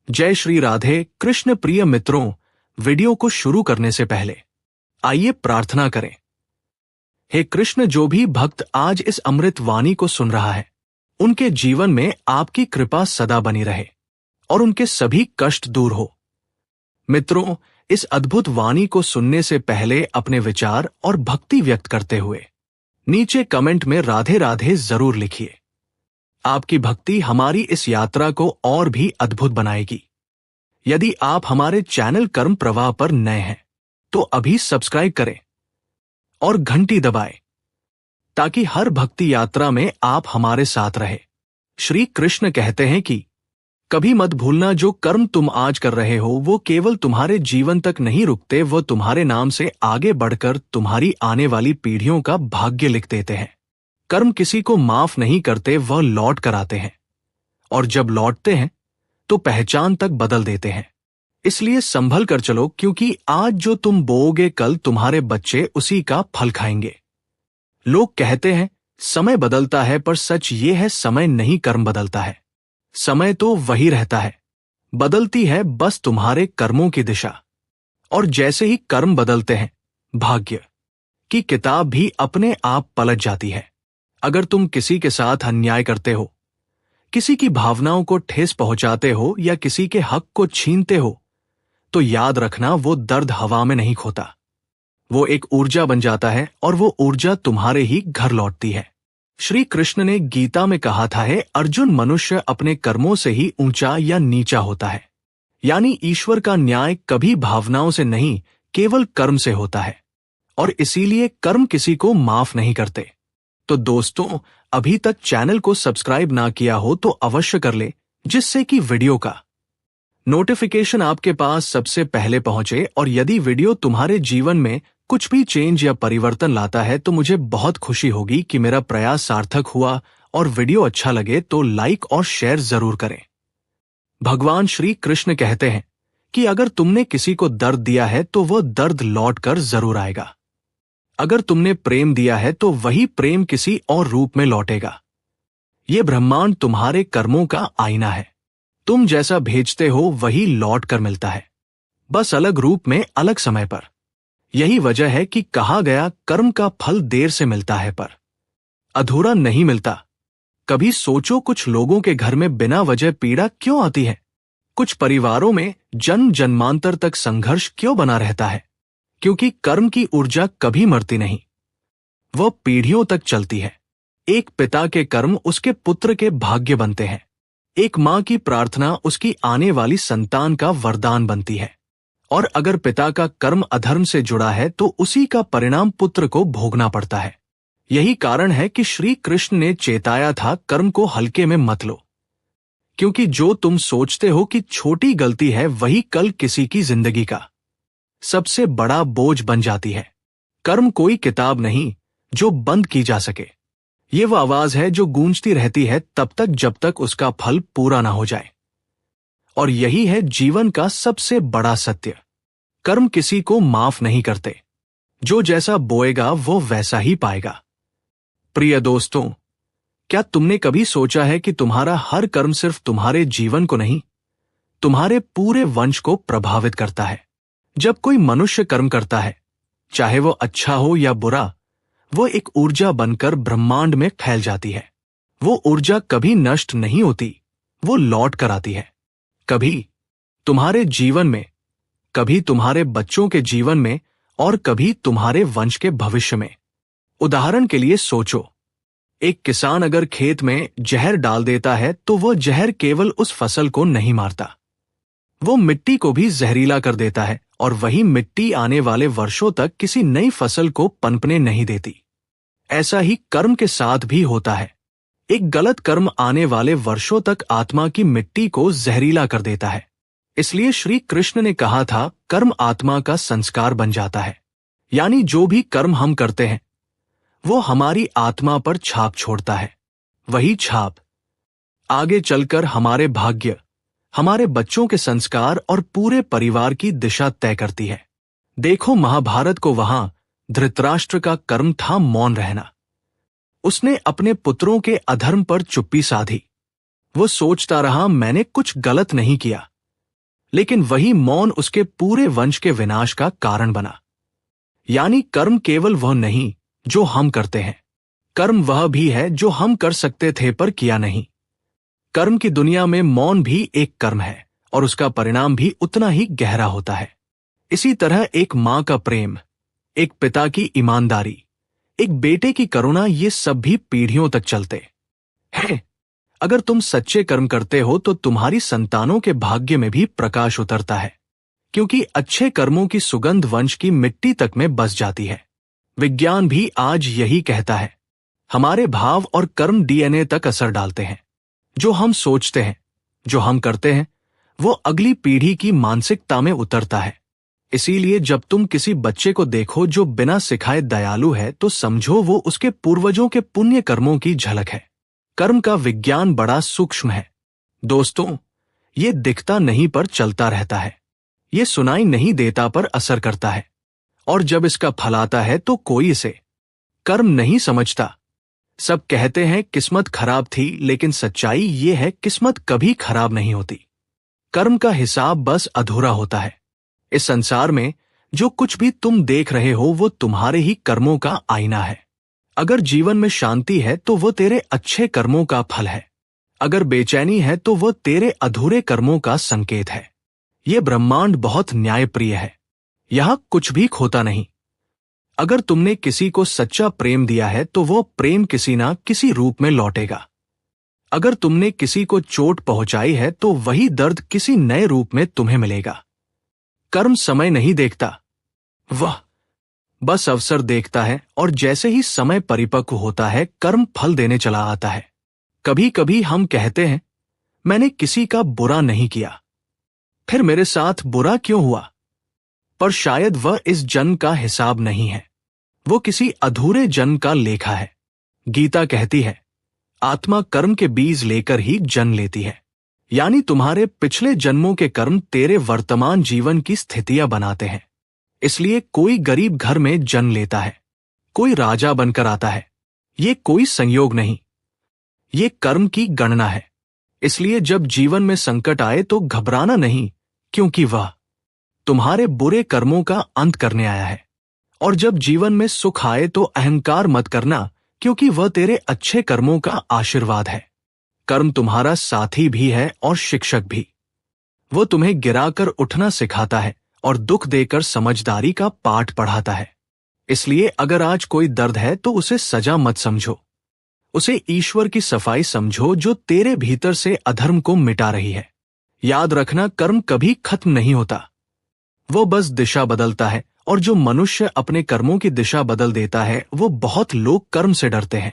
जय श्री राधे कृष्ण। प्रिय मित्रों, वीडियो को शुरू करने से पहले आइए प्रार्थना करें। हे कृष्ण, जो भी भक्त आज इस अमृत वाणी को सुन रहा है, उनके जीवन में आपकी कृपा सदा बनी रहे और उनके सभी कष्ट दूर हो। मित्रों, इस अद्भुत वाणी को सुनने से पहले अपने विचार और भक्ति व्यक्त करते हुए नीचे कमेंट में राधे राधे जरूर लिखिए। आपकी भक्ति हमारी इस यात्रा को और भी अद्भुत बनाएगी। यदि आप हमारे चैनल कर्म प्रवाह पर नए हैं तो अभी सब्सक्राइब करें और घंटी दबाएं ताकि हर भक्ति यात्रा में आप हमारे साथ रहे। श्री कृष्ण कहते हैं कि कभी मत भूलना, जो कर्म तुम आज कर रहे हो वो केवल तुम्हारे जीवन तक नहीं रुकते, वो तुम्हारे नाम से आगे बढ़कर तुम्हारी आने वाली पीढ़ियों का भाग्य लिख देते हैं। कर्म किसी को माफ नहीं करते, वह लौट कर आते हैं और जब लौटते हैं तो पहचान तक बदल देते हैं। इसलिए संभल कर चलो, क्योंकि आज जो तुम बोओगे कल तुम्हारे बच्चे उसी का फल खाएंगे। लोग कहते हैं समय बदलता है, पर सच ये है समय नहीं कर्म बदलता है। समय तो वही रहता है, बदलती है बस तुम्हारे कर्मों की दिशा। और जैसे ही कर्म बदलते हैं, भाग्य की किताब भी अपने आप पलट जाती है। अगर तुम किसी के साथ अन्याय करते हो, किसी की भावनाओं को ठेस पहुंचाते हो या किसी के हक को छीनते हो, तो याद रखना वो दर्द हवा में नहीं खोता। वो एक ऊर्जा बन जाता है और वो ऊर्जा तुम्हारे ही घर लौटती है। श्री कृष्ण ने गीता में कहा था, है अर्जुन, मनुष्य अपने कर्मों से ही ऊंचा या नीचा होता है। यानी ईश्वर का न्याय कभी भावनाओं से नहीं, केवल कर्म से होता है। और इसीलिए कर्म किसी को माफ नहीं करते। तो दोस्तों, अभी तक चैनल को सब्सक्राइब ना किया हो तो अवश्य कर ले, जिससे कि वीडियो का नोटिफिकेशन आपके पास सबसे पहले पहुंचे। और यदि वीडियो तुम्हारे जीवन में कुछ भी चेंज या परिवर्तन लाता है तो मुझे बहुत खुशी होगी कि मेरा प्रयास सार्थक हुआ। और वीडियो अच्छा लगे तो लाइक और शेयर जरूर करें। भगवान श्री कृष्ण कहते हैं कि अगर तुमने किसी को दर्द दिया है तो वह दर्द लौट कर जरूर आएगा। अगर तुमने प्रेम दिया है तो वही प्रेम किसी और रूप में लौटेगा। ये ब्रह्मांड तुम्हारे कर्मों का आईना है। तुम जैसा भेजते हो वही लौट कर मिलता है, बस अलग रूप में, अलग समय पर। यही वजह है कि कहा गया, कर्म का फल देर से मिलता है पर अधूरा नहीं मिलता। कभी सोचो, कुछ लोगों के घर में बिना वजह पीड़ा क्यों आती है? कुछ परिवारों में जन्म जन्मांतर तक संघर्ष क्यों बना रहता है? क्योंकि कर्म की ऊर्जा कभी मरती नहीं, वह पीढ़ियों तक चलती है। एक पिता के कर्म उसके पुत्र के भाग्य बनते हैं। एक माँ की प्रार्थना उसकी आने वाली संतान का वरदान बनती है। और अगर पिता का कर्म अधर्म से जुड़ा है तो उसी का परिणाम पुत्र को भोगना पड़ता है। यही कारण है कि श्री कृष्ण ने चेताया था, कर्म को हल्के में मत लो, क्योंकि जो तुम सोचते हो कि छोटी गलती है, वही कल किसी की जिंदगी का सबसे बड़ा बोझ बन जाती है। कर्म कोई किताब नहीं जो बंद की जा सके। ये वो आवाज है जो गूंजती रहती है तब तक जब तक उसका फल पूरा ना हो जाए। और यही है जीवन का सबसे बड़ा सत्य। कर्म किसी को माफ नहीं करते। जो जैसा बोएगा वो वैसा ही पाएगा। प्रिय दोस्तों, क्या तुमने कभी सोचा है कि तुम्हारा हर कर्म सिर्फ तुम्हारे जीवन को नहीं, तुम्हारे पूरे वंश को प्रभावित करता है? जब कोई मनुष्य कर्म करता है, चाहे वो अच्छा हो या बुरा, वो एक ऊर्जा बनकर ब्रह्मांड में फैल जाती है। वो ऊर्जा कभी नष्ट नहीं होती, वो लौट कर आती है। कभी तुम्हारे जीवन में, कभी तुम्हारे बच्चों के जीवन में और कभी तुम्हारे वंश के भविष्य में। उदाहरण के लिए सोचो, एक किसान अगर खेत में जहर डाल देता है तो वह जहर केवल उस फसल को नहीं मारता, वो मिट्टी को भी जहरीला कर देता है। और वही मिट्टी आने वाले वर्षों तक किसी नई फसल को पनपने नहीं देती। ऐसा ही कर्म के साथ भी होता है। एक गलत कर्म आने वाले वर्षों तक आत्मा की मिट्टी को जहरीला कर देता है। इसलिए श्री कृष्ण ने कहा था, कर्म आत्मा का संस्कार बन जाता है। यानी जो भी कर्म हम करते हैं वो हमारी आत्मा पर छाप छोड़ता है। वही छाप आगे चलकर हमारे भाग्य, हमारे बच्चों के संस्कार और पूरे परिवार की दिशा तय करती है। देखो महाभारत को, वहां धृतराष्ट्र का कर्म था मौन रहना। उसने अपने पुत्रों के अधर्म पर चुप्पी साधी। वो सोचता रहा, मैंने कुछ गलत नहीं किया, लेकिन वही मौन उसके पूरे वंश के विनाश का कारण बना। यानी कर्म केवल वह नहीं जो हम करते हैं, कर्म वह भी है जो हम कर सकते थे पर किया नहीं। कर्म की दुनिया में मौन भी एक कर्म है और उसका परिणाम भी उतना ही गहरा होता है। इसी तरह एक मां का प्रेम, एक पिता की ईमानदारी, एक बेटे की करुणा, ये सब भी पीढ़ियों तक चलते हैं। अगर तुम सच्चे कर्म करते हो तो तुम्हारी संतानों के भाग्य में भी प्रकाश उतरता है, क्योंकि अच्छे कर्मों की सुगंध वंश की मिट्टी तक में बस जाती है। विज्ञान भी आज यही कहता है। हमारे भाव और कर्म डीएनए तक असर डालते हैं। जो हम सोचते हैं, जो हम करते हैं, वो अगली पीढ़ी की मानसिकता में उतरता है। इसीलिए जब तुम किसी बच्चे को देखो जो बिना सिखाए दयालु है, तो समझो वो उसके पूर्वजों के पुण्य कर्मों की झलक है। कर्म का विज्ञान बड़ा सूक्ष्म है दोस्तों। ये दिखता नहीं पर चलता रहता है, ये सुनाई नहीं देता पर असर करता है, और जब इसका फल आता है तो कोई इसे कर्म नहीं समझता। सब कहते हैं किस्मत खराब थी, लेकिन सच्चाई ये है किस्मत कभी खराब नहीं होती। कर्म का हिसाब बस अधूरा होता है। इस संसार में जो कुछ भी तुम देख रहे हो वो तुम्हारे ही कर्मों का आईना है। अगर जीवन में शांति है तो वो तेरे अच्छे कर्मों का फल है, अगर बेचैनी है तो वो तेरे अधूरे कर्मों का संकेत है। ये ब्रह्मांड बहुत न्यायप्रिय है, यहां कुछ भी खोता नहीं। अगर तुमने किसी को सच्चा प्रेम दिया है तो वो प्रेम किसी ना किसी रूप में लौटेगा। अगर तुमने किसी को चोट पहुंचाई है तो वही दर्द किसी नए रूप में तुम्हें मिलेगा। कर्म समय नहीं देखता, वह बस अवसर देखता है, और जैसे ही समय परिपक्व होता है कर्म फल देने चला आता है। कभी कभी हम कहते हैं मैंने किसी का बुरा नहीं किया, फिर मेरे साथ बुरा क्यों हुआ? पर शायद वह इस जन्म का हिसाब नहीं है, वो किसी अधूरे जन्म का लेखा है। गीता कहती है आत्मा कर्म के बीज लेकर ही जन्म लेती है। यानी तुम्हारे पिछले जन्मों के कर्म तेरे वर्तमान जीवन की स्थितियां बनाते हैं। इसलिए कोई गरीब घर में जन्म लेता है, कोई राजा बनकर आता है। ये कोई संयोग नहीं, ये कर्म की गणना है। इसलिए जब जीवन में संकट आए तो घबराना नहीं, क्योंकि वह तुम्हारे बुरे कर्मों का अंत करने आया है। और जब जीवन में सुख आए तो अहंकार मत करना, क्योंकि वह तेरे अच्छे कर्मों का आशीर्वाद है। कर्म तुम्हारा साथी भी है और शिक्षक भी। वो तुम्हें गिराकर उठना सिखाता है और दुख देकर समझदारी का पाठ पढ़ाता है। इसलिए अगर आज कोई दर्द है तो उसे सजा मत समझो, उसे ईश्वर की सफाई समझो जो तेरे भीतर से अधर्म को मिटा रही है। याद रखना, कर्म कभी खत्म नहीं होता, वो बस दिशा बदलता है। और जो मनुष्य अपने कर्मों की दिशा बदल देता है, वो बहुत लोग कर्म से डरते हैं,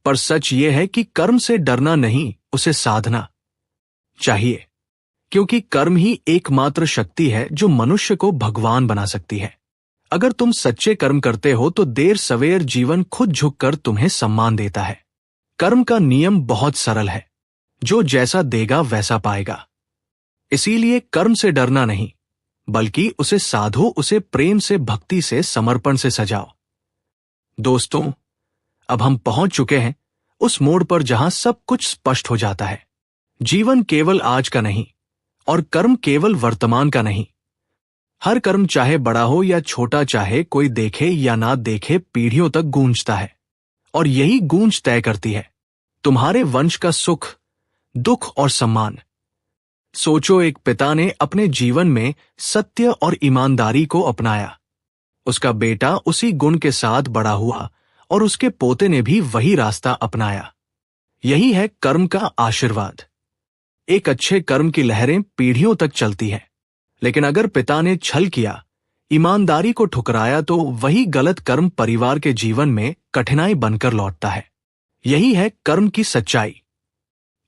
पर सच ये है कि कर्म से डरना नहीं, उसे साधना चाहिए, क्योंकि कर्म ही एकमात्र शक्ति है जो मनुष्य को भगवान बना सकती है। अगर तुम सच्चे कर्म करते हो तो देर सवेर जीवन खुद झुककर तुम्हें सम्मान देता है। कर्म का नियम बहुत सरल है, जो जैसा देगा वैसा पाएगा। इसीलिए कर्म से डरना नहीं, बल्कि उसे साधो, उसे प्रेम से, भक्ति से, समर्पण से सजाओ। दोस्तों, अब हम पहुंच चुके हैं उस मोड़ पर जहां सब कुछ स्पष्ट हो जाता है। जीवन केवल आज का नहीं और कर्म केवल वर्तमान का नहीं। हर कर्म चाहे बड़ा हो या छोटा, चाहे कोई देखे या ना देखे, पीढ़ियों तक गूंजता है, और यही गूंज तय करती है तुम्हारे वंश का सुख, दुख और सम्मान। सोचो, एक पिता ने अपने जीवन में सत्य और ईमानदारी को अपनाया, उसका बेटा उसी गुण के साथ बड़ा हुआ और उसके पोते ने भी वही रास्ता अपनाया। यही है कर्म का आशीर्वाद। एक अच्छे कर्म की लहरें पीढ़ियों तक चलती हैं, लेकिन अगर पिता ने छल किया, ईमानदारी को ठुकराया, तो वही गलत कर्म परिवार के जीवन में कठिनाई बनकर लौटता है। यही है कर्म की सच्चाई।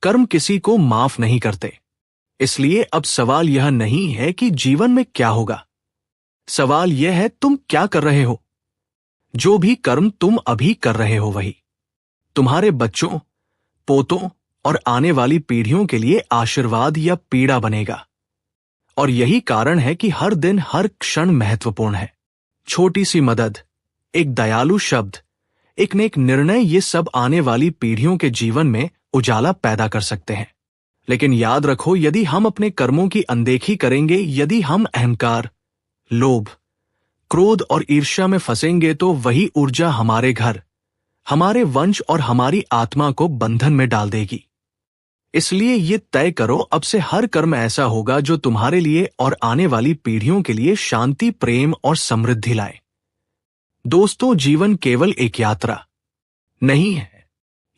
कर्म किसी को माफ नहीं करते। इसलिए अब सवाल यह नहीं है कि जीवन में क्या होगा, सवाल यह है तुम क्या कर रहे हो। जो भी कर्म तुम अभी कर रहे हो वही तुम्हारे बच्चों, पोतों और आने वाली पीढ़ियों के लिए आशीर्वाद या पीड़ा बनेगा। और यही कारण है कि हर दिन, हर क्षण महत्वपूर्ण है। छोटी सी मदद, एक दयालु शब्द, एक नेक निर्णय, ये सब आने वाली पीढ़ियों के जीवन में उजाला पैदा कर सकते हैं। लेकिन याद रखो, यदि हम अपने कर्मों की अनदेखी करेंगे, यदि हम अहंकार, लोभ, क्रोध और ईर्ष्या में फंसेंगे, तो वही ऊर्जा हमारे घर, हमारे वंश और हमारी आत्मा को बंधन में डाल देगी। इसलिए ये तय करो, अब से हर कर्म ऐसा होगा जो तुम्हारे लिए और आने वाली पीढ़ियों के लिए शांति, प्रेम और समृद्धि लाए। दोस्तों, जीवन केवल एक यात्रा नहीं है,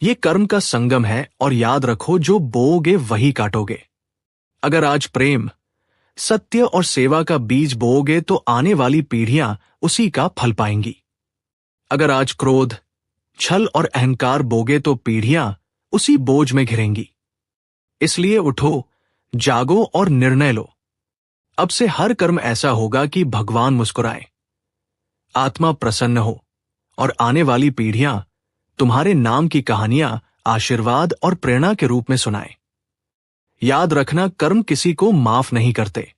ये कर्म का संगम है, और याद रखो, जो बोओगे वही काटोगे। अगर आज प्रेम, सत्य और सेवा का बीज बोओगे तो आने वाली पीढ़ियां उसी का फल पाएंगी। अगर आज क्रोध, छल और अहंकार बोगे तो पीढ़ियां उसी बोझ में घिरेंगी। इसलिए उठो, जागो और निर्णय लो। अब से हर कर्म ऐसा होगा कि भगवान मुस्कुराए, आत्मा प्रसन्न हो और आने वाली पीढ़ियां तुम्हारे नाम की कहानियां आशीर्वाद और प्रेरणा के रूप में सुनाएं। याद रखना, कर्म किसी को माफ नहीं करते,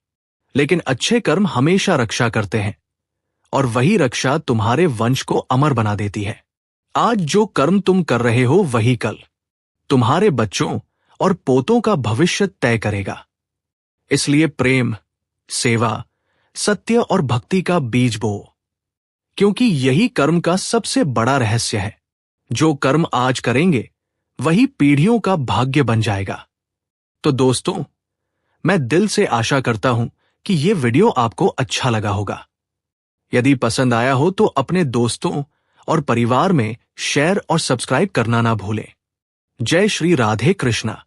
लेकिन अच्छे कर्म हमेशा रक्षा करते हैं, और वही रक्षा तुम्हारे वंश को अमर बना देती है। आज जो कर्म तुम कर रहे हो वही कल तुम्हारे बच्चों और पोतों का भविष्य तय करेगा। इसलिए प्रेम, सेवा, सत्य और भक्ति का बीज बोओ, क्योंकि यही कर्म का सबसे बड़ा रहस्य है। जो कर्म आज करेंगे वही पीढ़ियों का भाग्य बन जाएगा। तो दोस्तों, मैं दिल से आशा करता हूं कि ये वीडियो आपको अच्छा लगा होगा। यदि पसंद आया हो तो अपने दोस्तों और परिवार में शेयर और सब्सक्राइब करना ना भूलें। जय श्री राधे कृष्णा।